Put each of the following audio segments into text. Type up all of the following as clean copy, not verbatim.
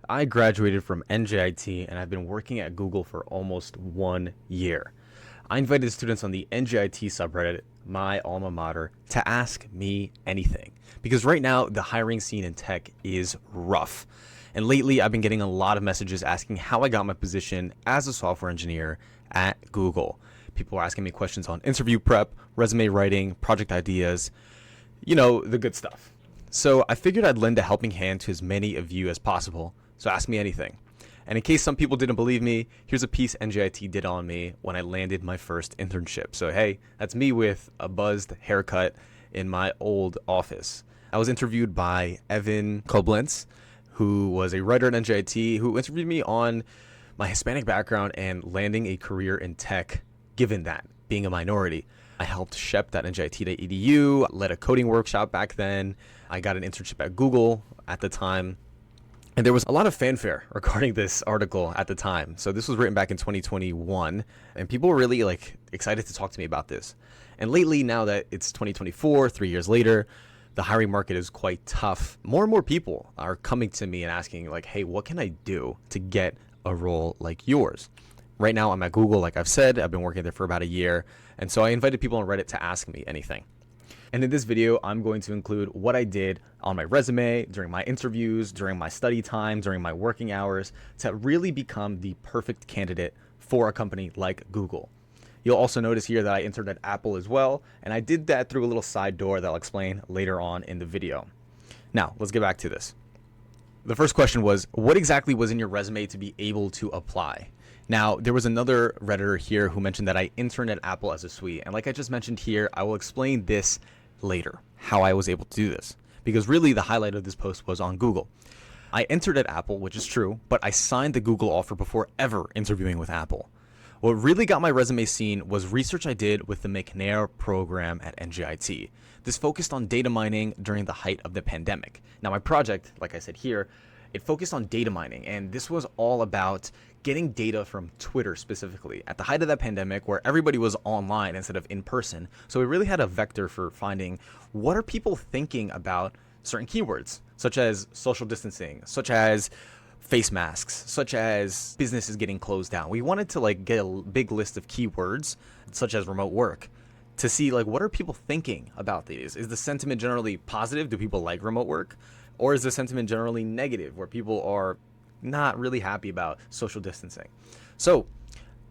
I graduated from NJIT and I've been working at Google for almost 1 year. I invited students on the NJIT subreddit, my alma mater, to ask me anything. Because right now, the hiring scene in tech is rough. And lately, I've been getting a lot of messages asking how I got my position as a software engineer at Google. People are asking me questions on interview prep, resume writing, project ideas, the good stuff. So I figured I'd lend a helping hand to as many of you as possible. So ask me anything. And in case some people didn't believe me, here's a piece NJIT did on me when I landed my first internship. So hey, that's me with a buzzed haircut in my old office. I was interviewed by Evan Koblenz, who was a writer at NJIT, who interviewed me on my Hispanic background and landing a career in tech, given that, being a minority. I helped Shep at njit.edu, led a coding workshop back then. I got an internship at Google at the time. And there was a lot of fanfare regarding this article at the time. So this was written back in 2021, and people were really excited to talk to me about this. And lately, now that it's 2024, 3 years later, the hiring market is quite tough. More and more people are coming to me and asking hey, what can I do to get a role like yours? Right now, I'm at Google, like I've said. I've been working there for about a year. And so I invited people on Reddit to ask me anything. And in this video, I'm going to include what I did on my resume, during my interviews, during my study time, during my working hours, to really become the perfect candidate for a company like Google. You'll also notice here that I interned at Apple as well, and I did that through a little side door that I'll explain later on in the video. Now, let's get back to this. The first question was, what exactly was in your resume to be able to apply? Now, there was another Redditor here who mentioned that I interned at Apple as a SWE, and like I just mentioned here, I will explain this later, how I was able to do this, because really the highlight of this post was on Google. I entered at Apple, which is true, but I signed the Google offer before ever interviewing with Apple. What really got my resume seen was research I did with the McNair program at NJIT. This focused on data mining during the height of the pandemic. Now, my project, like I said here, it focused on data mining, and this was all about getting data from Twitter specifically at the height of that pandemic where everybody was online instead of in person. So we really had a vector for finding what are people thinking about certain keywords, such as social distancing, such as face masks, such as businesses getting closed down. We wanted to get a big list of keywords, such as remote work, to see what are people thinking about these. Is the sentiment generally positive? Do people like remote work? Or is the sentiment generally negative, where people are not really happy about social distancing? So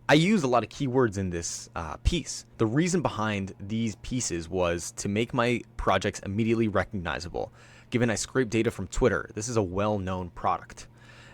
I used a lot of keywords in this piece. The reason behind these pieces was to make my projects immediately recognizable. Given I scraped data from Twitter, this is a well-known product.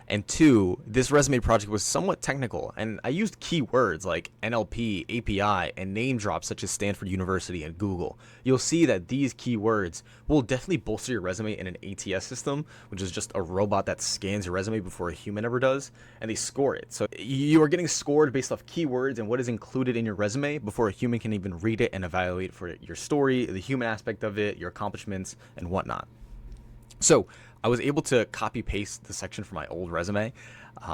And two, this resume project was somewhat technical, and I used keywords like NLP, API, and name drops such as Stanford University and Google. You'll see that these keywords will definitely bolster your resume in an ATS system, which is just a robot that scans your resume before a human ever does, and they score it. So you are getting scored based off keywords and what is included in your resume before a human can even read it and evaluate for your story, the human aspect of it, your accomplishments, and whatnot. So I was able to copy paste the section from my old resume,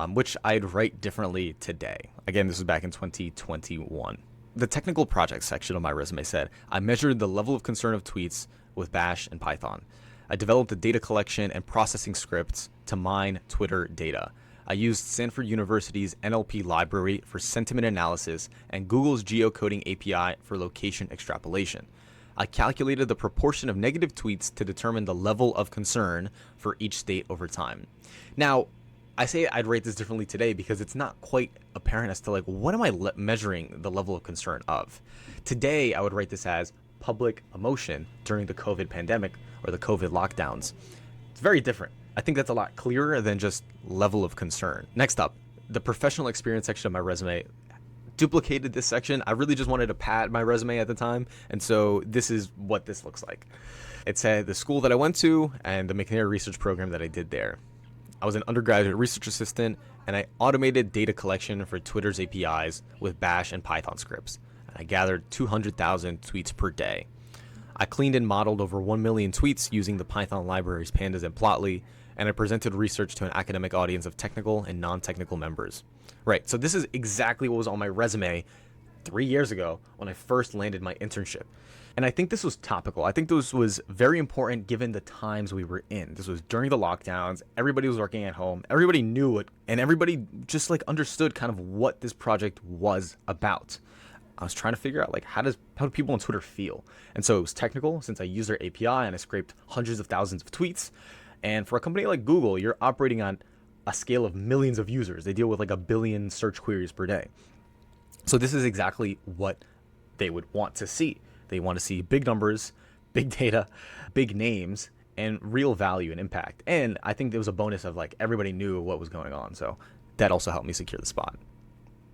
which I'd write differently today. Again, this was back in 2021. The technical project section of my resume said, I measured the level of concern of tweets with Bash and Python. I developed a data collection and processing scripts to mine Twitter data. I used Stanford University's NLP library for sentiment analysis and Google's geocoding API for location extrapolation. I calculated the proportion of negative tweets to determine the level of concern for each state over time. Now, I say I'd rate this differently today because it's not quite apparent as to what am I measuring the level of concern of. Today, I would rate this as public emotion during the COVID pandemic or the COVID lockdowns. It's very different. I think that's a lot clearer than just level of concern. Next up, the professional experience section of my resume duplicated this section. I really just wanted to pad my resume at the time, and so this is what this looks like. It said the school that I went to and the McNair research program that I did there. I was an undergraduate research assistant, and I automated data collection for Twitter's APIs with Bash and Python scripts. I gathered 200,000 tweets per day. I cleaned and modeled over 1 million tweets using the Python libraries Pandas and Plotly, and I presented research to an academic audience of technical and non-technical members. Right, so this is exactly what was on my resume 3 years ago when I first landed my internship. And I think this was topical. I think this was very important given the times we were in. This was during the lockdowns. Everybody was working at home. Everybody knew it. And everybody just like understood kind of what this project was about. I was trying to figure out like how do people on Twitter feel? And so it was technical since I used their API and I scraped hundreds of thousands of tweets. And for a company like Google, you're operating on a scale of millions of users. They deal with like 1 billion search queries per day. So this is exactly what they would want to see. They want to see big numbers, big data, big names, and real value and impact. And I think there was a bonus of like everybody knew what was going on. So that also helped me secure the spot.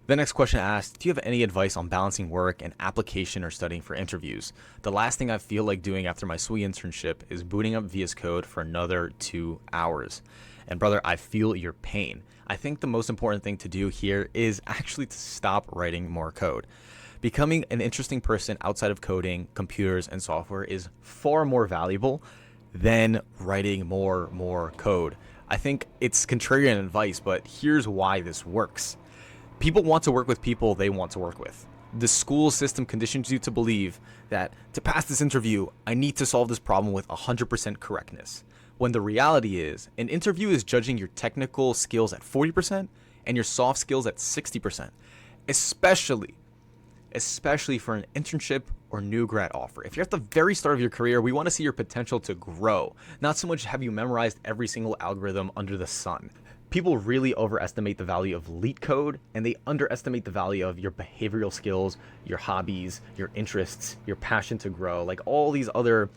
The next question asked, do you have any advice on balancing work and application or studying for interviews? The last thing I feel like doing after my SWE internship is booting up VS Code for another 2 hours. And brother, I feel your pain. I think the most important thing to do here is actually to stop writing more code. Becoming an interesting person outside of coding, computers, and software is far more valuable than writing more code. I think it's contrarian advice, but here's why this works. People want to work with people they want to work with. The school system conditions you to believe that to pass this interview, I need to solve this problem with 100% correctness. When the reality is, an interview is judging your technical skills at 40% and your soft skills at 60%, especially for an internship or new grad offer. If you're at the very start of your career, we want to see your potential to grow, not so much have you memorized every single algorithm under the sun. People really overestimate the value of Leetcode, and they underestimate the value of your behavioral skills, your hobbies, your interests, your passion to grow, like all these other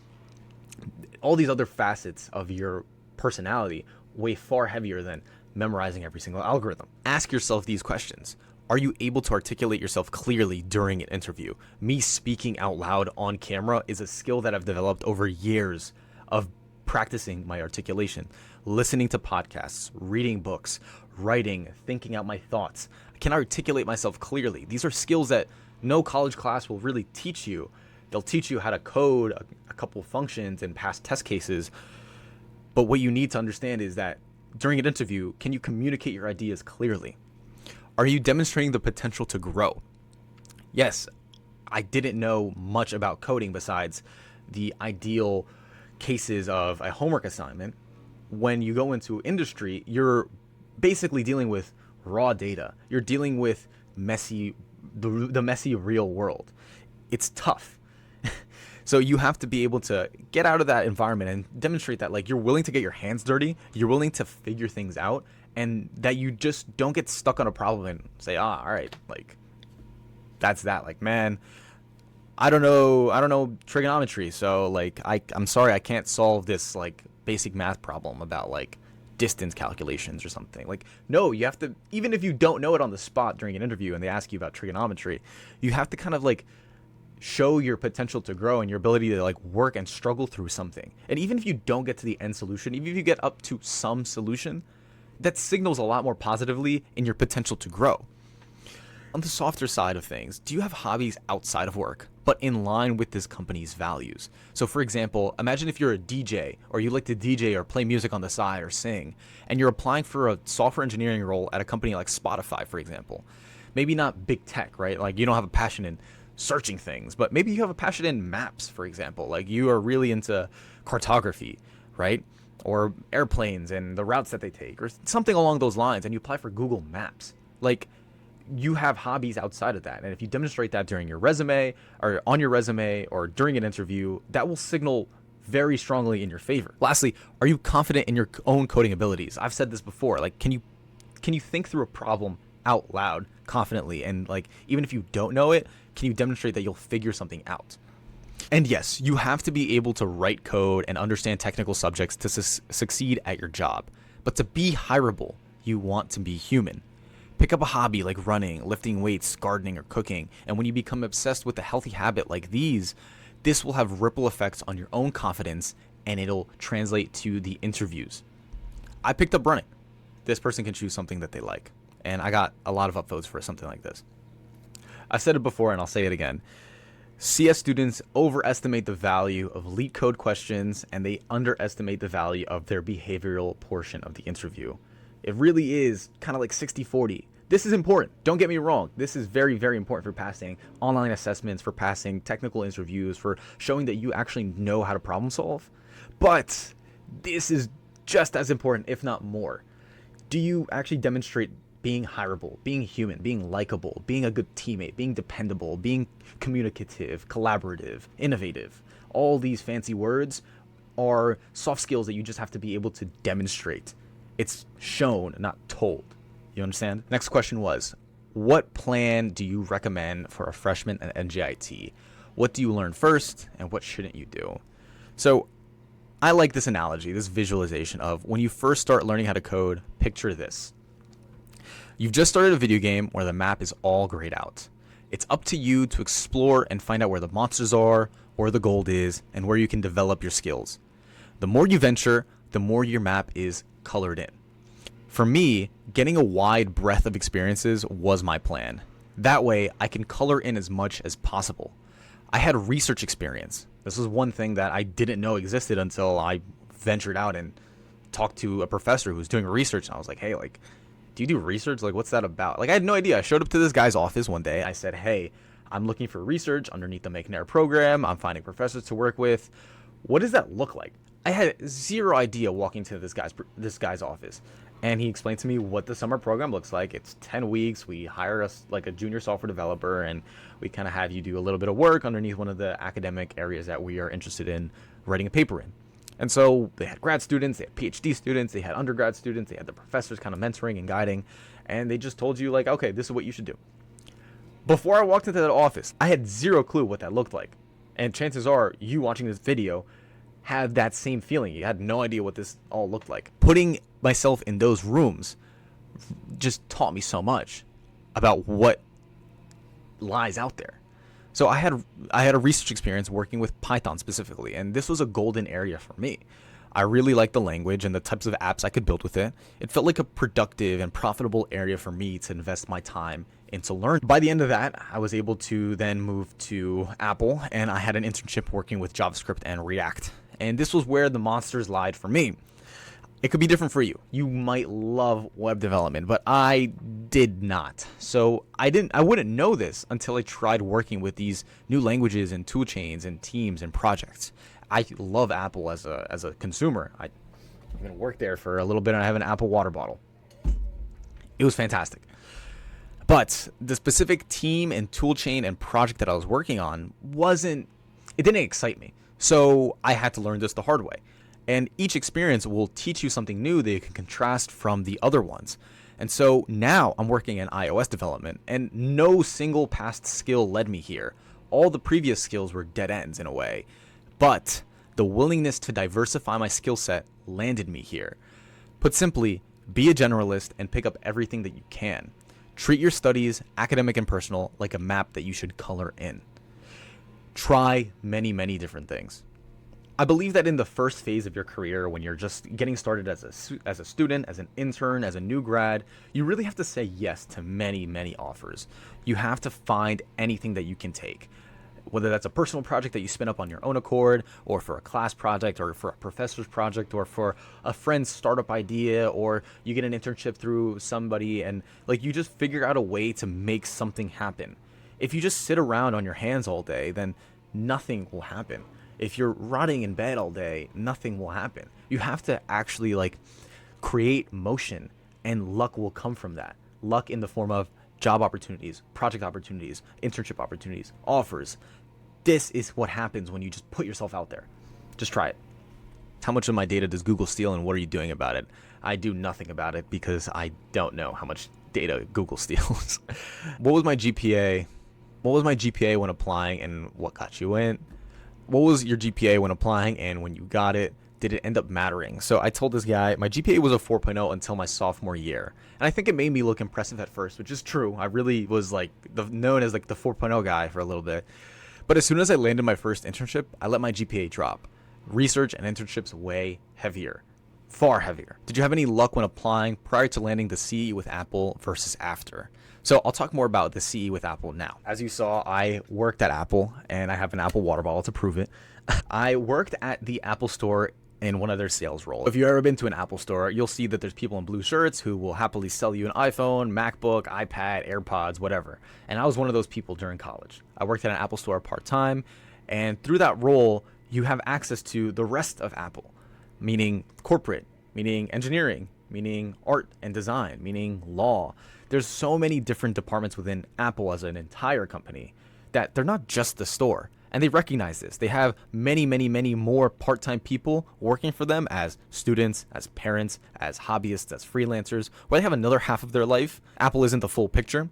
facets of your personality way far heavier than memorizing every single algorithm. Ask yourself these questions. Are you able to articulate yourself clearly during an interview? Me speaking out loud on camera is a skill that I've developed over years of practicing my articulation, listening to podcasts, reading books, writing, thinking out my thoughts. I can articulate myself clearly. These are skills that no college class will really teach you. They'll teach you how to code a couple functions and pass test cases. But what you need to understand is that during an interview, can you communicate your ideas clearly? Are you demonstrating the potential to grow? Yes, I didn't know much about coding besides the ideal cases of a homework assignment. When you go into industry, you're basically dealing with raw data. You're dealing with the messy real world. It's tough. So you have to be able to get out of that environment and demonstrate that like you're willing to get your hands dirty, you're willing to figure things out, and that you just don't get stuck on a problem and say, all right, like that's that. Like, man, I don't know trigonometry, so like I'm sorry, I can't solve this like basic math problem about like distance calculations or something. Like, no, you have to, even if you don't know it on the spot during an interview and they ask you about trigonometry, you have to kind of like show your potential to grow and your ability to like work and struggle through something. And even if you don't get to the end solution, even if you get up to some solution, that signals a lot more positively in your potential to grow. On the softer side of things, do you have hobbies outside of work, but in line with this company's values? So for example, imagine if you're a DJ or you like to DJ or play music on the side or sing, and you're applying for a software engineering role at a company like Spotify, for example. Maybe not big tech, right? Like you don't have a passion in searching things, but maybe you have a passion in maps, for example. Like you are really into cartography, right? Or airplanes and the routes that they take or something along those lines, and you apply for Google Maps. Like you have hobbies outside of that. And if you demonstrate that during your resume or on your resume or during an interview, that will signal very strongly in your favor. Lastly, are you confident in your own coding abilities? I've said this before, like can you think through a problem out loud confidently? And like even if you don't know it, can you demonstrate that you'll figure something out? And yes, you have to be able to write code and understand technical subjects to succeed at your job. But to be hireable, you want to be human. Pick up a hobby like running, lifting weights, gardening, or cooking. And when you become obsessed with a healthy habit like these, this will have ripple effects on your own confidence and it'll translate to the interviews. I picked up running. This person can choose something that they like. And I got a lot of upvotes for something like this. I've said it before and I'll say it again. CS students overestimate the value of Leetcode questions and they underestimate the value of their behavioral portion of the interview. It really is kind of like 60-40. This is important. Don't get me wrong. This is very, very important for passing online assessments, for passing technical interviews, for showing that you actually know how to problem solve. But this is just as important, if not more. Do you actually demonstrate being hireable, being human, being likable, being a good teammate, being dependable, being communicative, collaborative, innovative? All these fancy words are soft skills that you just have to be able to demonstrate. It's shown, not told. You understand? Next question was, what plan do you recommend for a freshman at NJIT? What do you learn first, and what shouldn't you do? So I like this analogy, this visualization of when you first start learning how to code, picture this. You've just started a video game where the map is all grayed out. It's up to you to explore and find out where the monsters are, where the gold is, and where you can develop your skills. The more you venture, the more your map is colored in. For me, getting a wide breadth of experiences was my plan. That way, I can color in as much as possible. I had research experience. This was one thing that I didn't know existed until I ventured out and talked to a professor who was doing research. And I was like, hey, like, do you do research? Like, what's that about? Like, I had no idea. I showed up to this guy's office one day. I said, hey, I'm looking for research underneath the Make an Error program. I'm finding professors to work with. What does that look like? I had zero idea walking to this guy's office. And he explained to me what the summer program looks like. It's 10 weeks. We hire us like a junior software developer, and we kind of have you do a little bit of work underneath one of the academic areas that we are interested in writing a paper in. And so they had grad students, they had PhD students, they had undergrad students, they had the professors kind of mentoring and guiding, and they just told you like, okay, this is what you should do. Before I walked into that office, I had zero clue what that looked like. And chances are you watching this video had that same feeling. You had no idea what this all looked like. Putting myself in those rooms just taught me so much about what lies out there. So I had a research experience working with Python specifically, and this was a golden area for me. I really liked the language and the types of apps I could build with it. It felt like a productive and profitable area for me to invest my time into learn. By the end of that, I was able to then move to Apple, and I had an internship working with JavaScript and React. And this was where the monsters lied for me. It could be different for you. You might love web development, but I did not. So I wouldn't know this until I tried working with these new languages and tool chains and teams and projects. I love Apple as a consumer. I'm going to work there for a little bit, and I have an Apple water bottle. It was fantastic. But the specific team and tool chain and project that I was working on didn't excite me. So I had to learn this the hard way. And each experience will teach you something new that you can contrast from the other ones. And so now I'm working in iOS development, and no single past skill led me here. All the previous skills were dead ends in a way. But the willingness to diversify my skill set landed me here. Put simply, be a generalist and pick up everything that you can. Treat your studies, academic and personal, like a map that you should color in. Try many, many different things. I believe that in the first phase of your career, when you're just getting started as a student, as an intern, as a new grad, you really have to say yes to many, many offers. You have to find anything that you can take. Whether that's a personal project that you spin up on your own accord, or for a class project, or for a professor's project, or for a friend's startup idea, or you get an internship through somebody, and like you just figure out a way to make something happen. If you just sit around on your hands all day, then nothing will happen. If you're rotting in bed all day, nothing will happen. You have to actually like create motion, and luck will come from that. Luck in the form of job opportunities, project opportunities, internship opportunities, offers. This is what happens when you just put yourself out there. Just try it. How much of my data does Google steal, and what are you doing about it? I do nothing about it because I don't know how much data Google steals. What was my GPA? What was my GPA when applying, and what got you in? What was your GPA when applying, and when you got it, did it end up mattering? So I told this guy my GPA was a 4.0 until my sophomore year. And I think it made me look impressive at first, which is true. I really was like known as like the 4.0 guy for a little bit. But as soon as I landed my first internship, I let my GPA drop. Research and internships way heavier. Far heavier. Did you have any luck when applying prior to landing the CE with Apple versus after? So I'll talk more about the CE with Apple now. As you saw, I worked at Apple, and I have an Apple water bottle to prove it. I worked at the Apple store in one of their sales roles. If you've ever been to an Apple store, you'll see that there's people in blue shirts who will happily sell you an iPhone, MacBook, iPad, AirPods, whatever. And I was one of those people during college. I worked at an Apple store part-time, and through that role, you have access to the rest of Apple, meaning corporate, meaning engineering, meaning art and design, meaning law. There's so many different departments within Apple as an entire company that they're not just the store. And they recognize this. They have many, many, many more part-time people working for them as students, as parents, as hobbyists, as freelancers, where they have another half of their life. Apple isn't the full picture.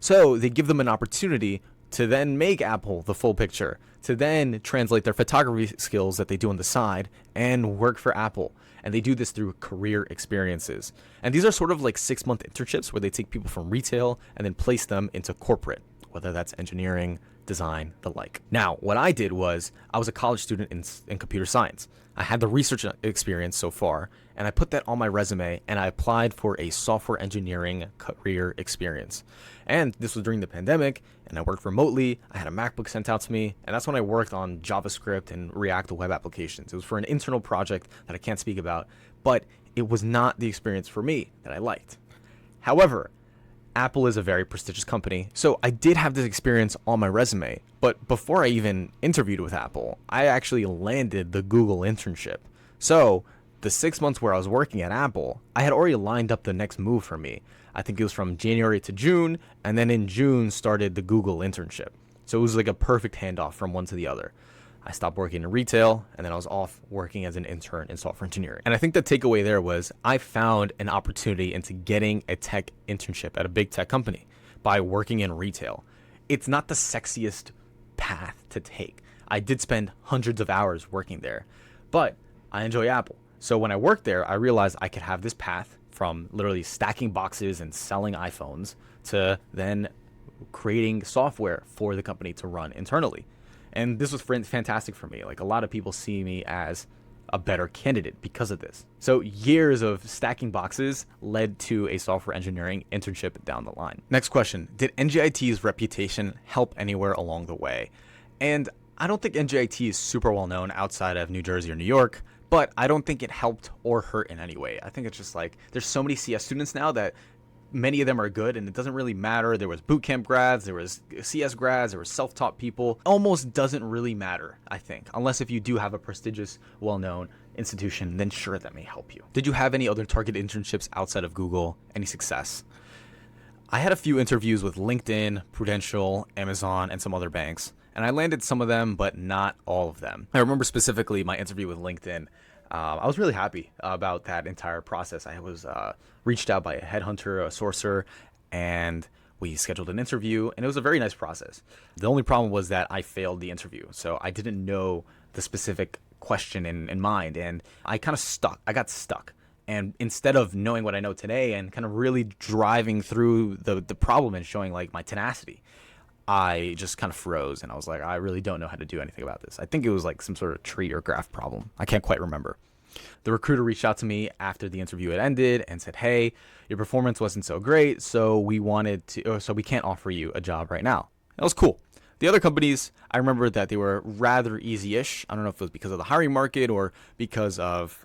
So they give them an opportunity to then make Apple the full picture, to then translate their photography skills that they do on the side and work for Apple. And they do this through career experiences. And these are sort of like 6-month internships where they take people from retail and then place them into corporate, whether that's engineering, design, the like. Now, what I did was I was a college student in computer science. I had the research experience so far, and I put that on my resume, and I applied for a software engineering career experience. And this was during the pandemic, and I worked remotely. I had a MacBook sent out to me, and that's when I worked on JavaScript and React web applications. It was for an internal project that I can't speak about, but it was not the experience for me that I liked. However, Apple is a very prestigious company, so I did have this experience on my resume, but before I even interviewed with Apple, I actually landed the Google internship. So the 6 months where I was working at Apple, I had already lined up the next move for me. I think it was from January to June, and then in June started the Google internship. So it was like a perfect handoff from one to the other. I stopped working in retail, and then I was off working as an intern in software engineering. And I think the takeaway there was I found an opportunity into getting a tech internship at a big tech company by working in retail. It's not the sexiest path to take. I did spend hundreds of hours working there, but I enjoy Apple. So when I worked there, I realized I could have this path from literally stacking boxes and selling iPhones to then creating software for the company to run internally. And this was fantastic for me. Like, a lot of people see me as a better candidate because of this. So years of stacking boxes led to a software engineering internship down the line. Next question. Did NJIT's reputation help anywhere along the way? And I don't think NJIT is super well known outside of New Jersey or New York, but I don't think it helped or hurt in any way. I think it's just like there's so many CS students now that many of them are good, and it doesn't really matter. There was bootcamp grads, there was CS grads, there was self-taught people. Almost doesn't really matter, I think, unless if you do have a prestigious, well-known institution, then sure, that may help you. Did you have any other target internships outside of Google? Any success? I had a few interviews with LinkedIn, Prudential, Amazon, and some other banks, and I landed some of them, but not all of them. I remember specifically my interview with LinkedIn. I was really happy about that entire process. I was reached out by a headhunter, a sourcer, and we scheduled an interview, and it was a very nice process. The only problem was that I failed the interview, so I didn't know the specific question in mind, and I kind of stuck. I got stuck. And instead of knowing what I know today and kind of really driving through the problem and showing like my tenacity, I just kind of froze, and I was like, I really don't know how to do anything about this. I think it was like some sort of tree or graph problem. I can't quite remember. The recruiter reached out to me after the interview had ended and said, hey, your performance wasn't so great, so we can't offer you a job right now. That was cool. The other companies, I remember that they were rather easy-ish. I don't know if it was because of the hiring market or because of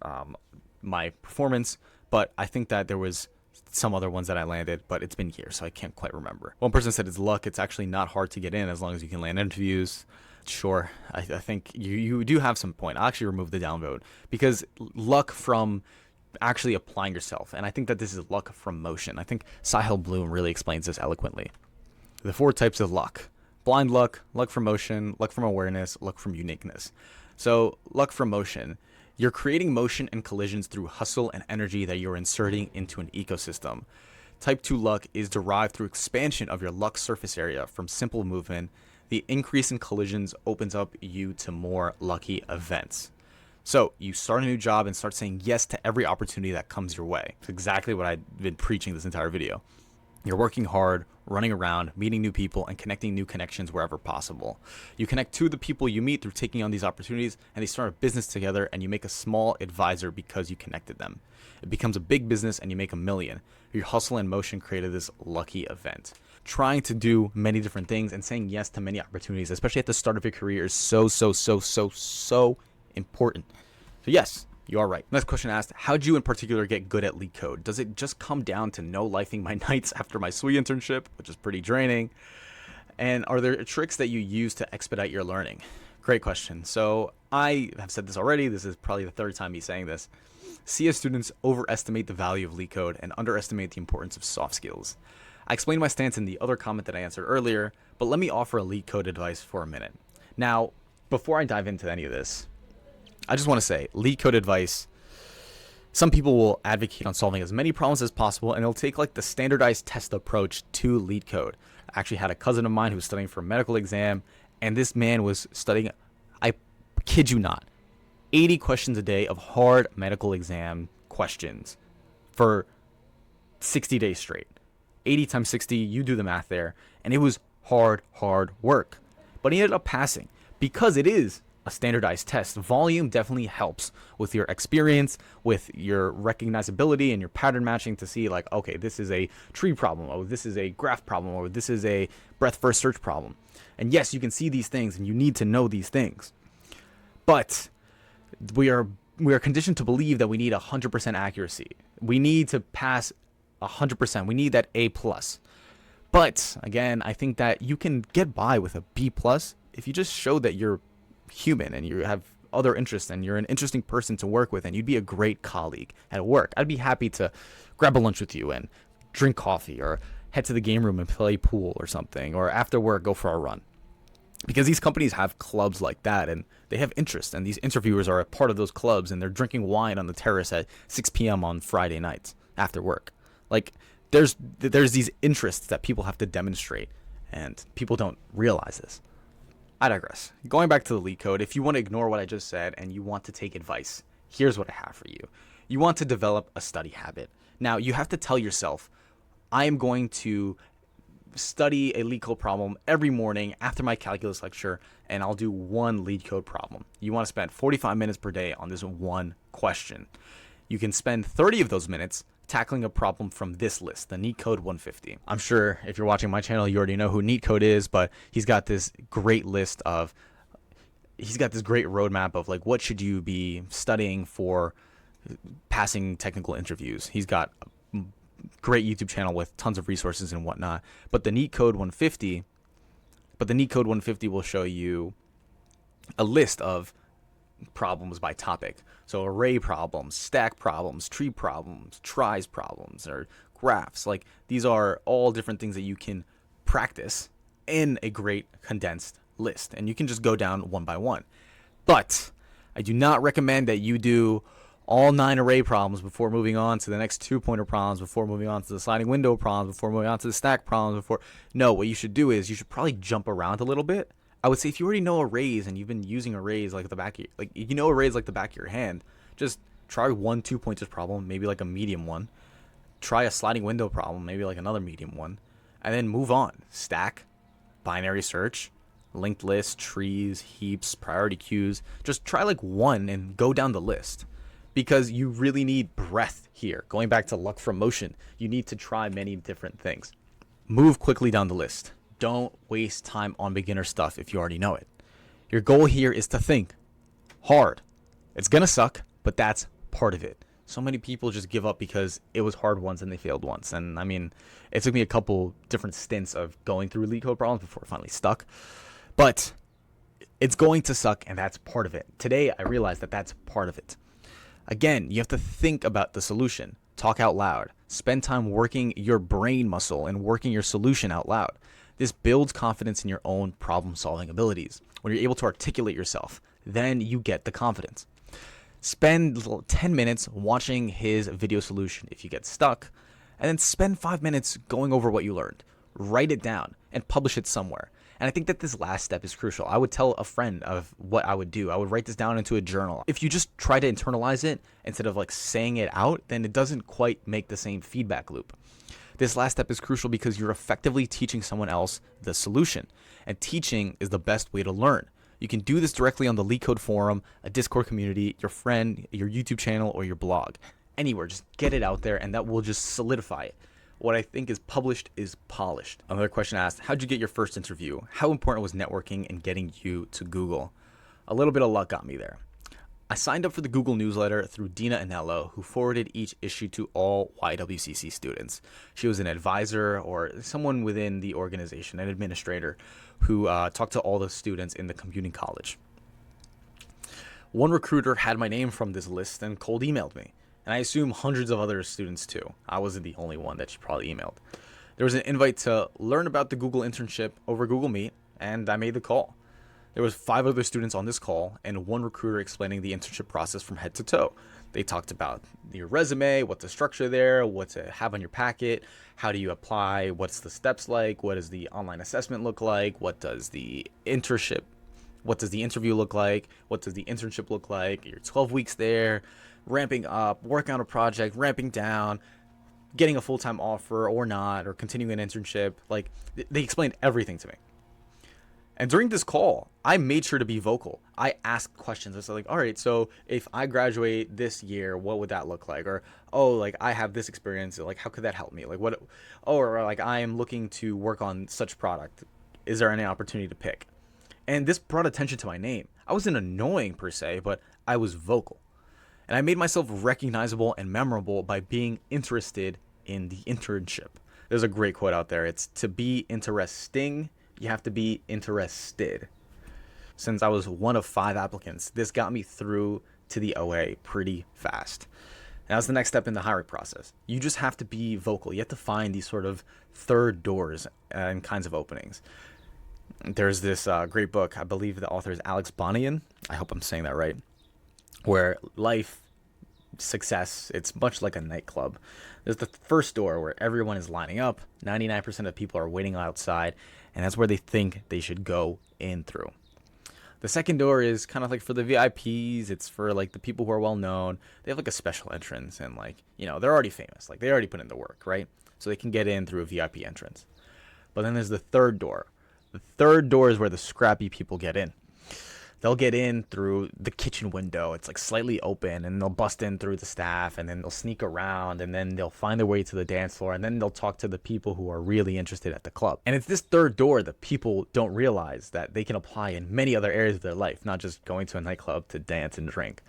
my performance, but I think that there was some other ones that I landed, but it's been years, so I can't quite remember. One person said it's luck. It's actually not hard to get in as long as you can land interviews. Sure, I think you do have some point. I'll actually remove the downvote because luck from actually applying yourself, and I think that this is luck from motion. I think Sahil Bloom really explains this eloquently. The 4 types of luck: blind luck, luck from motion, luck from awareness, luck from uniqueness. So luck from motion. You're creating motion and collisions through hustle and energy that you're inserting into an ecosystem. Type 2 luck is derived through expansion of your luck surface area from simple movement. The increase in collisions opens up you to more lucky events. So you start a new job and start saying yes to every opportunity that comes your way. It's exactly what I've been preaching this entire video. You're working hard, running around, meeting new people, and connecting new connections wherever possible. You connect to the people you meet through taking on these opportunities, and they start a business together, and you make a small advisor because you connected them. It becomes a big business, and you make $1 million. Your hustle and motion created this lucky event. Trying to do many different things and saying yes to many opportunities, especially at the start of your career, is so important. So yes, You are right. Next question asked, how'd you in particular get good at Leetcode? Does it just come down to no lifing my nights after my SWE internship, which is pretty draining? And are there tricks that you use to expedite your learning? Great question. So I have said this already. This is probably the third time me saying this. CS students overestimate the value of Leetcode and underestimate the importance of soft skills. I explained my stance in the other comment that I answered earlier, but let me offer a Leetcode advice for a minute. Now, before I dive into any of this, I just want to say, Leetcode advice, some people will advocate on solving as many problems as possible, and they'll take like the standardized test approach to Leetcode. I actually had a cousin of mine who was studying for a medical exam, and this man was studying, I kid you not, 80 questions a day of hard medical exam questions for 60 days straight. 80 times 60, you do the math there, and it was hard work. But he ended up passing because it is a standardized test. Volume definitely helps with your experience, with your recognizability and your pattern matching to see like, okay, this is a tree problem, or this is a graph problem, or this is a breadth first search problem. And yes, you can see these things and you need to know these things. But we are conditioned to believe that we need 100% accuracy. We need to pass 100%. We need that A+. But again, I think that you can get by with a B+ if you just show that you're human and you have other interests and you're an interesting person to work with and you'd be a great colleague at work. I'd be happy to grab a lunch with you and drink coffee or head to the game room and play pool or something, or after work go for a run. Because these companies have clubs like that and they have interest, and these interviewers are a part of those clubs and they're drinking wine on the terrace at 6 p.m. on Friday nights after work. Like there's these interests that people have to demonstrate, and people don't realize this. I digress. Going back to the Leetcode, if you want to ignore what I just said and you want to take advice, here's what I have for you. You want to develop a study habit. Now, you have to tell yourself, I am going to study a Leetcode problem every morning after my calculus lecture, and I'll do one Leetcode problem. You want to spend 45 minutes per day on this one question. You can spend 30 of those minutes tackling a problem from this list, the Leetcode 150. I'm sure if you're watching my channel, you already know who Leetcode is, but he's got this great roadmap of like, what should you be studying for passing technical interviews. He's got a great YouTube channel with tons of resources and whatnot. But the Leetcode 150 will show you a list of problems by topic. So array problems, stack problems, tree problems, tries problems, or graphs. Like these are all different things that you can practice in a great condensed list. And you can just go down one by one. But I do not recommend that you do all 9 array problems before moving on to the next 2-pointer problems, before moving on to the sliding window problems, before moving on to the stack problems, No, what you should do is you should probably jump around a little bit. I would say if you already know arrays and you've been using arrays like the back of arrays like the back of your hand, just try 1 2-pointers problem, maybe like a medium one. Try a sliding window problem, maybe like another medium one, and then move on. Stack, binary search, linked lists, trees, heaps, priority queues. Just try like one and go down the list, because you really need breadth here. Going back to luck from motion, you need to try many different things. Move quickly down the list. Don't waste time on beginner stuff if you already know it. Your goal here is to think hard. It's going to suck, but that's part of it. So many people just give up because it was hard once and they failed once. And I mean, it took me a couple different stints of going through Leetcode problems before I finally stuck. But it's going to suck, and that's part of it. Today, I realized that that's part of it. Again, you have to think about the solution. Talk out loud. Spend time working your brain muscle and working your solution out loud. This builds confidence in your own problem-solving abilities. When you're able to articulate yourself, then you get the confidence. Spend 10 minutes watching his video solution if you get stuck, and then spend 5 minutes going over what you learned. Write it down and publish it somewhere. And I think that this last step is crucial. I would tell a friend of what I would do. I would write this down into a journal. If you just try to internalize it instead of like saying it out, then it doesn't quite make the same feedback loop. This last step is crucial because you're effectively teaching someone else the solution. And teaching is the best way to learn. You can do this directly on the Leetcode forum, a Discord community, your friend, your YouTube channel, or your blog. Anywhere, just get it out there, and that will just solidify it. What I think is published is polished. Another question asked, how'd you get your first interview? How important was networking and getting you to Google? A little bit of luck got me there. I signed up for the Google newsletter through Dina Anello, who forwarded each issue to all YWCC students. She was an advisor or someone within the organization, an administrator, who talked to all the students in the commuting college. One recruiter had my name from this list and cold emailed me, and I assume hundreds of other students too. I wasn't the only one that she probably emailed. There was an invite to learn about the Google internship over Google Meet, and I made the call. There was 5 other students on this call and one recruiter explaining the internship process from head to toe. They talked about your resume, what to structure there, what to have on your packet, how do you apply, what's the steps like, what does the online assessment look like, what does the interview look like, what does the internship look like, your 12 weeks there, ramping up, working on a project, ramping down, getting a full-time offer or not, or continuing an internship. Like, they explained everything to me. And during this call, I made sure to be vocal. I asked questions. I was like, all right, so if I graduate this year, what would that look like? Or, oh, like I have this experience. Like, how could that help me? Like, what? Oh, or like I am looking to work on such product. Is there any opportunity to pick? And this brought attention to my name. I wasn't annoying per se, but I was vocal. And I made myself recognizable and memorable by being interested in the internship. There's a great quote out there. It's to be interesting, you have to be interested. Since I was one of 5 applicants, this got me through to the OA pretty fast. And that was the next step in the hiring process. You just have to be vocal. You have to find these sort of third doors and kinds of openings. There's this great book, I believe the author is Alex Bonian. I hope I'm saying that right. Where life, success, it's much like a nightclub. There's the first door where everyone is lining up. 99% of people are waiting outside. And that's where they think they should go in through. The second door is kind of like for the VIPs. It's for like the people who are well known. They have like a special entrance and like, you know, they're already famous. Like they already put in the work, right? So they can get in through a VIP entrance. But then there's the third door. The third door is where the scrappy people get in. They'll get in through the kitchen window. It's like slightly open and they'll bust in through the staff and then they'll sneak around and then they'll find their way to the dance floor and then they'll talk to the people who are really interested at the club. And it's this third door that people don't realize that they can apply in many other areas of their life, not just going to a nightclub to dance and drink.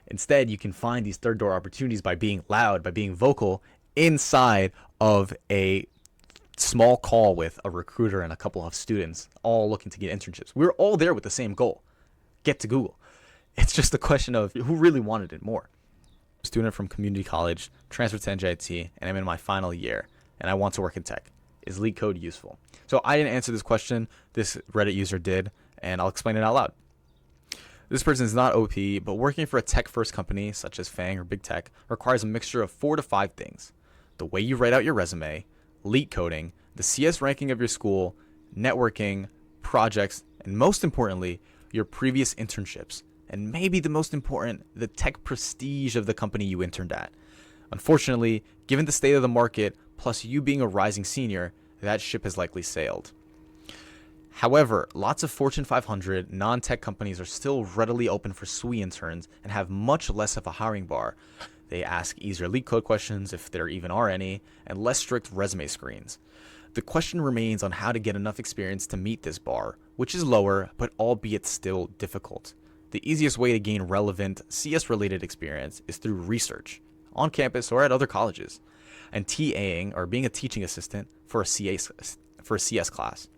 Instead, you can find these third door opportunities by being loud, by being vocal inside of a small call with a recruiter and a couple of students all looking to get internships. We're all there with the same goal. Get to Google. It's just a question of who really wanted it more. Student from community college, transferred to NJIT, and I'm in my final year, and I want to work in tech. Is Leetcode useful? So I didn't answer this question. This Reddit user did, and I'll explain it out loud. This person is not OP, but working for a tech-first company, such as FANG or Big Tech, requires a mixture of 4 to 5 things. The way you write out your resume, Leetcoding, the CS ranking of your school, networking, projects, and most importantly, your previous internships, and maybe the most important, the tech prestige of the company you interned at. Unfortunately, given the state of the market, plus you being a rising senior, that ship has likely sailed. However, lots of Fortune 500 non-tech companies are still readily open for SWE interns and have much less of a hiring bar. They ask easier Leetcode questions, if there even are any, and less strict resume screens. The question remains on how to get enough experience to meet this bar, which is lower, but albeit still difficult. The easiest way to gain relevant CS-related experience is through research, on campus or at other colleges, and TAing, or being a teaching assistant, for a CS class.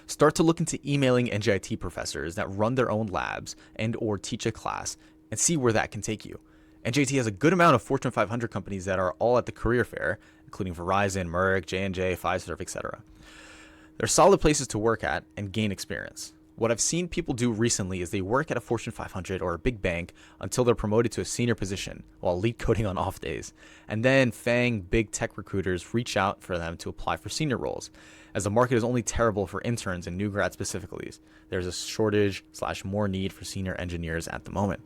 Start to look into emailing NJIT professors that run their own labs and or teach a class, and see where that can take you. NJIT has a good amount of Fortune 500 companies that are all at the career fair, including Verizon, Merck, J&J, Pfizer, etc. They're solid places to work at and gain experience. What I've seen people do recently is they work at a Fortune 500 or a big bank until they're promoted to a senior position while Leetcoding on off days. And then FANG big tech recruiters reach out for them to apply for senior roles, as the market is only terrible for interns and new grads specifically. There's a shortage / more need for senior engineers at the moment.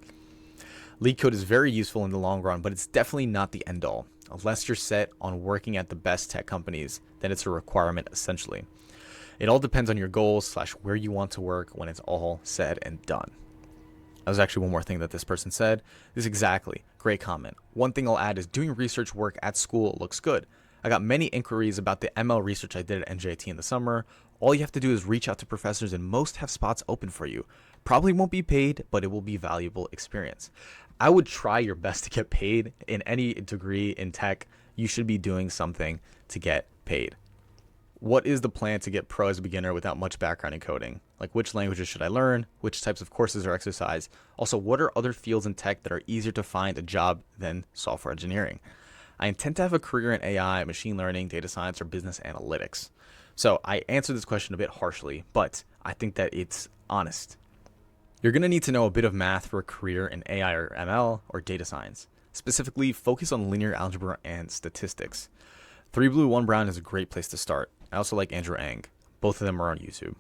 Leetcode is very useful in the long run, but it's definitely not the end all. Unless you're set on working at the best tech companies, then it's a requirement essentially. It all depends on your goals / where you want to work when it's all said and done. That was actually one more thing that this person said. This exactly. Great comment. One thing I'll add is doing research work at school looks good. I got many inquiries about the ML research I did at NJIT in the summer. All you have to do is reach out to professors, and most have spots open for you. Probably won't be paid, but it will be valuable experience. I would try your best to get paid. In any degree in tech, you should be doing something to get paid. What is the plan to get pro as a beginner without much background in coding? Like, which languages should I learn? Which types of courses are exercised? Also, what are other fields in tech that are easier to find a job than software engineering? I intend to have a career in AI, machine learning, data science, or business analytics. So I answered this question a bit harshly, but I think that it's honest. You're going to need to know a bit of math for a career in AI or ML or data science. Specifically, focus on linear algebra and statistics. 3 Blue 1 Brown is a great place to start. I also like Andrew Ng. Both of them are on YouTube.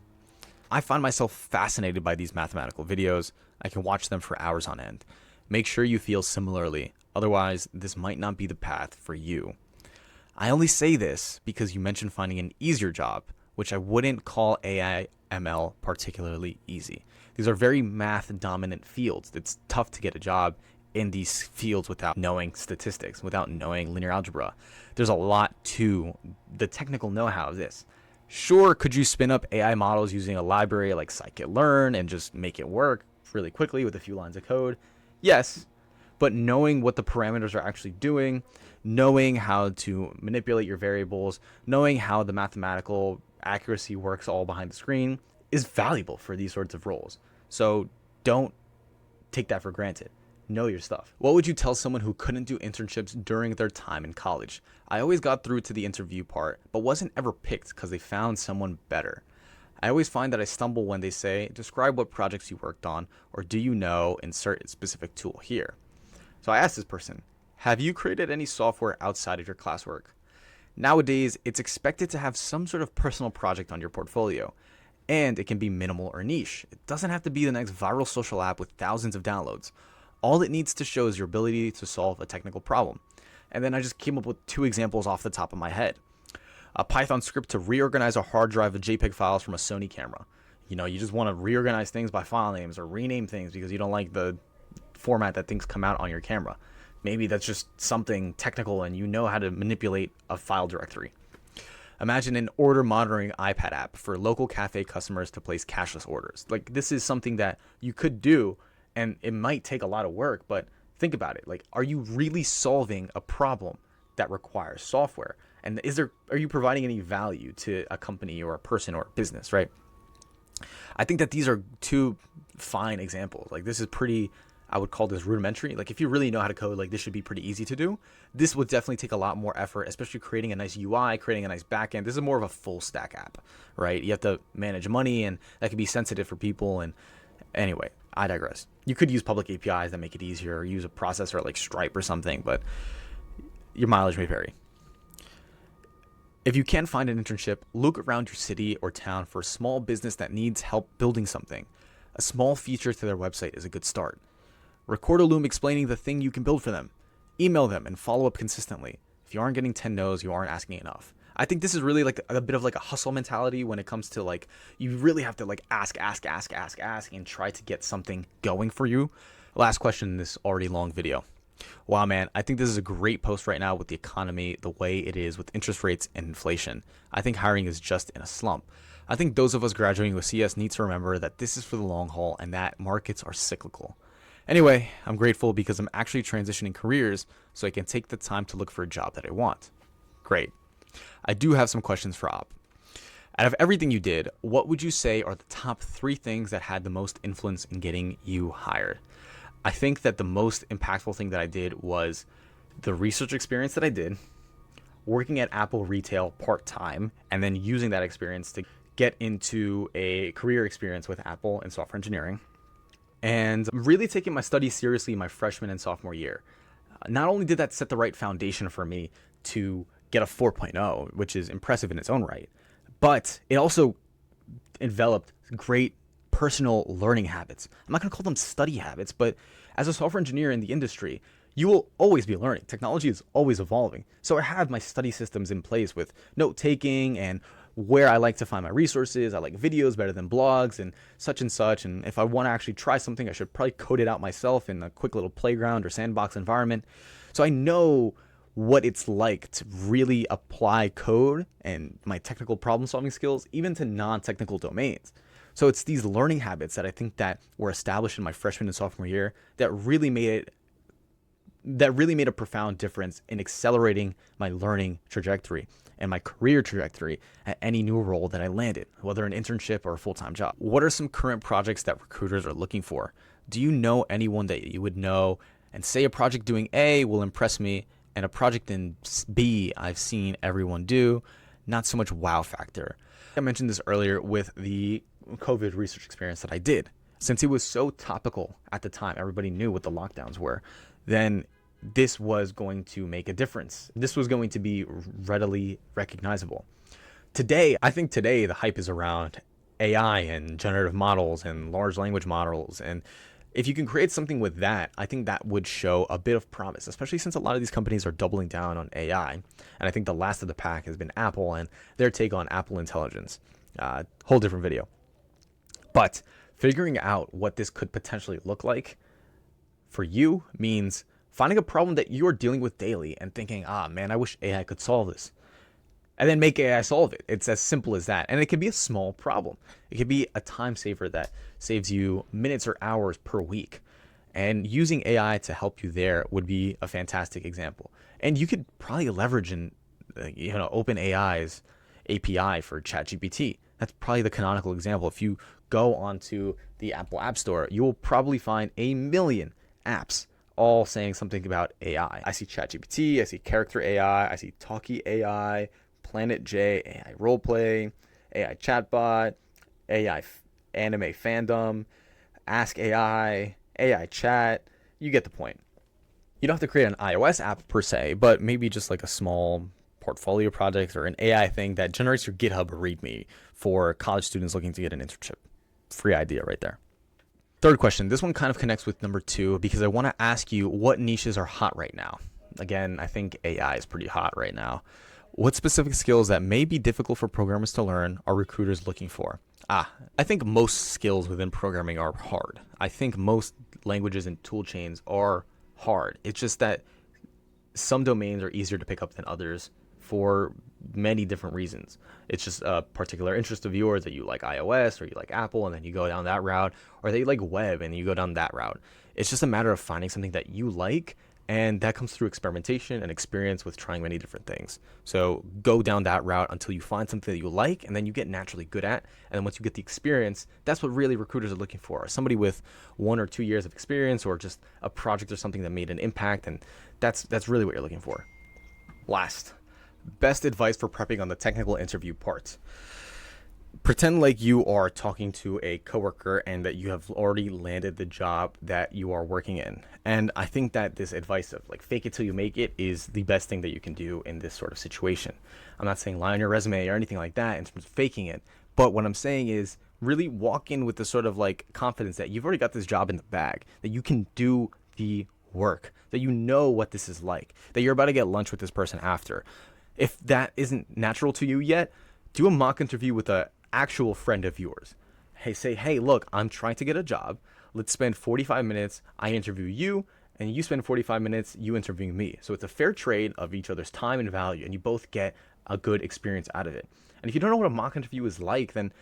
I find myself fascinated by these mathematical videos. I can watch them for hours on end. Make sure you feel similarly. Otherwise, this might not be the path for you. I only say this because you mentioned finding an easier job, which I wouldn't call AI ML particularly easy. These are very math dominant fields. It's tough to get a job in these fields without knowing statistics, without knowing linear algebra. There's a lot to the technical know-how of this. Sure, could you spin up AI models using a library like scikit-learn and just make it work really quickly with a few lines of code? Yes, but knowing what the parameters are actually doing, knowing how to manipulate your variables, knowing how the mathematical accuracy works all behind the screen is valuable for these sorts of roles. So don't take that for granted. Know your stuff. What would you tell someone who couldn't do internships during their time in college? I always got through to the interview part, but wasn't ever picked because they found someone better. I always find that I stumble when they say, describe what projects you worked on, or do you know, insert a specific tool here. So I asked this person, have you created any software outside of your classwork? Nowadays, it's expected to have some sort of personal project on your portfolio, and it can be minimal or niche. It doesn't have to be the next viral social app with thousands of downloads. All it needs to show is your ability to solve a technical problem. And then I just came up with 2 examples off the top of my head. A Python script to reorganize a hard drive of JPEG files from a Sony camera. You know, you just want to reorganize things by file names or rename things because you don't like the format that things come out on your camera. Maybe that's just something technical and you know how to manipulate a file directory. Imagine an order monitoring iPad app for local cafe customers to place cashless orders. Like, this is something that you could do, and it might take a lot of work, but think about it. Like, are you really solving a problem that requires software? And are you providing any value to a company or a person or a business, right? I think that these are 2 fine examples. Like, this is pretty, I would call this rudimentary. Like, if you really know how to code, like, this should be pretty easy to do. This would definitely take a lot more effort, especially creating a nice UI, creating a nice backend. This is more of a full stack app, right? You have to manage money, and that can be sensitive for people. And anyway, I digress. You could use public APIs that make it easier, or use a processor like Stripe or something, but your mileage may vary. If you can't find an internship, look around your city or town for a small business that needs help building something. A small feature to their website is a good start. Record a Loom explaining the thing you can build for them. Email them and follow up consistently. If you aren't getting 10 no's, you aren't asking enough. I think this is really like a bit of like a hustle mentality when it comes to like, you really have to like ask and try to get something going for you. Last question in this already long video. Wow, man, I think this is a great post right now with the economy the way it is with interest rates and inflation. I think hiring is just in a slump. I think those of us graduating with CS need to remember that this is for the long haul and that markets are cyclical. Anyway, I'm grateful because I'm actually transitioning careers so I can take the time to look for a job that I want. Great. I do have some questions for Op. Out of everything you did, what would you say are the top 3 things that had the most influence in getting you hired? I think that the most impactful thing that I did was the research experience that I did, working at Apple retail part-time, and then using that experience to get into a career experience with Apple in software engineering, and really taking my studies seriously my freshman and sophomore year. Not only did that set the right foundation for me to get a 4.0, which is impressive in its own right, but it also enveloped great personal learning habits. I'm not going to call them study habits, but as a software engineer in the industry, you will always be learning. Technology is always evolving. So I have my study systems in place with note taking and where I like to find my resources. I like videos better than blogs and such. And if I want to actually try something, I should probably code it out myself in a quick little playground or sandbox environment. So I know what it's like to really apply code and my technical problem solving skills even to non-technical domains. So it's these learning habits that I think that were established in my freshman and sophomore year that really made a profound difference in accelerating my learning trajectory and my career trajectory at any new role that I landed, whether an internship or a full-time job. What are some current projects that recruiters are looking for? Do you know anyone that you would know and say a project doing A will impress me and a project in B I've seen everyone do? Not so much wow factor. I mentioned this earlier with the COVID research experience that I did. Since it was so topical at the time, everybody knew what the lockdowns were, then this was going to make a difference. This was going to be readily recognizable. I think today the hype is around AI and generative models and large language models. And if you can create something with that, I think that would show a bit of promise, especially since a lot of these companies are doubling down on AI. And I think the last of the pack has been Apple and their take on Apple intelligence. Whole different video. But figuring out what this could potentially look like for you means finding a problem that you're dealing with daily and thinking, man, I wish AI could solve this. And then make AI solve it. It's as simple as that. And it can be a small problem. It could be a time saver that saves you minutes or hours per week. And using AI to help you there would be a fantastic example. And you could probably leverage in OpenAI's API for ChatGPT. That's probably the canonical example. If you go onto the Apple App Store, you will probably find a million apps all saying something about AI. I see ChatGPT, I see Character AI, I see Talkie AI, Planet J, AI Roleplay, AI Chatbot, AI Anime Fandom, Ask AI, AI Chat. You get the point. You don't have to create an iOS app per se, but maybe just like a small portfolio project or an AI thing that generates your GitHub README for college students looking to get an internship. Free idea right there. Third question. This one kind of connects with number 2 because I want to ask you what niches are hot right now. Again, I think AI is pretty hot right now. What specific skills that may be difficult for programmers to learn are recruiters looking for? I think most skills within programming are hard. I think most languages and tool chains are hard. It's just that some domains are easier to pick up than others for many different reasons. It's just a particular interest of yours that you like iOS or you like Apple and then you go down that route, or that you like web and you go down that route. It's just a matter of finding something that you like, and that comes through experimentation and experience with trying many different things. So go down that route until you find something that you like and then you get naturally good at. And then once you get the experience, that's what really recruiters are looking for. Somebody with 1 or 2 years of experience or just a project or something that made an impact, and that's really what you're looking for. Last, best advice for prepping on the technical interview part. Pretend like you are talking to a coworker and that you have already landed the job that you are working in. And I think that this advice of like fake it till you make it is the best thing that you can do in this sort of situation. I'm not saying lie on your resume or anything like that in terms of faking it. But what I'm saying is really walk in with the sort of like confidence that you've already got this job in the bag, that you can do the work, that you know what this is like, that you're about to get lunch with this person after. If that isn't natural to you yet, do a mock interview with a actual friend of yours. Hey, look, I'm trying to get a job. Let's spend 45 minutes. I interview you and you spend 45 minutes, you interviewing me. So it's a fair trade of each other's time and value, and you both get a good experience out of it. And if you don't know what a mock interview is like, then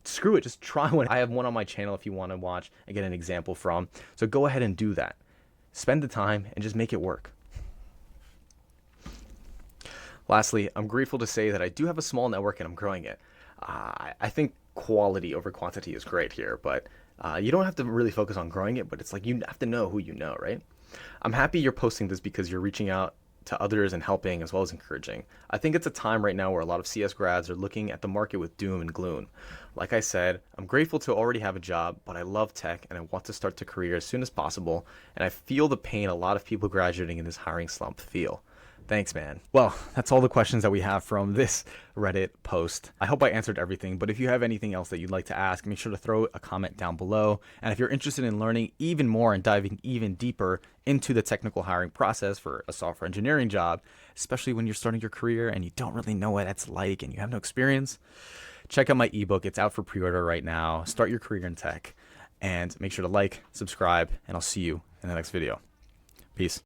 screw it. Just try one. I have one on my channel if you want to watch and get an example from. So go ahead and do that. Spend the time and just make it work. Lastly, I'm grateful to say that I do have a small network and I'm growing it. I think quality over quantity is great here, but you don't have to really focus on growing it, but it's like you have to know who you know, right? I'm happy you're posting this because you're reaching out to others and helping as well as encouraging. I think it's a time right now where a lot of CS grads are looking at the market with doom and gloom. Like I said, I'm grateful to already have a job, but I love tech and I want to start a career as soon as possible, and I feel the pain a lot of people graduating in this hiring slump feel. Thanks, man. Well, that's all the questions that we have from this Reddit post. I hope I answered everything, but if you have anything else that you'd like to ask, make sure to throw a comment down below. And if you're interested in learning even more and diving even deeper into the technical hiring process for a software engineering job, especially when you're starting your career and you don't really know what that's like and you have no experience, check out my ebook. It's out for pre-order right now. Start your career in tech, and make sure to like, subscribe, and I'll see you in the next video. Peace.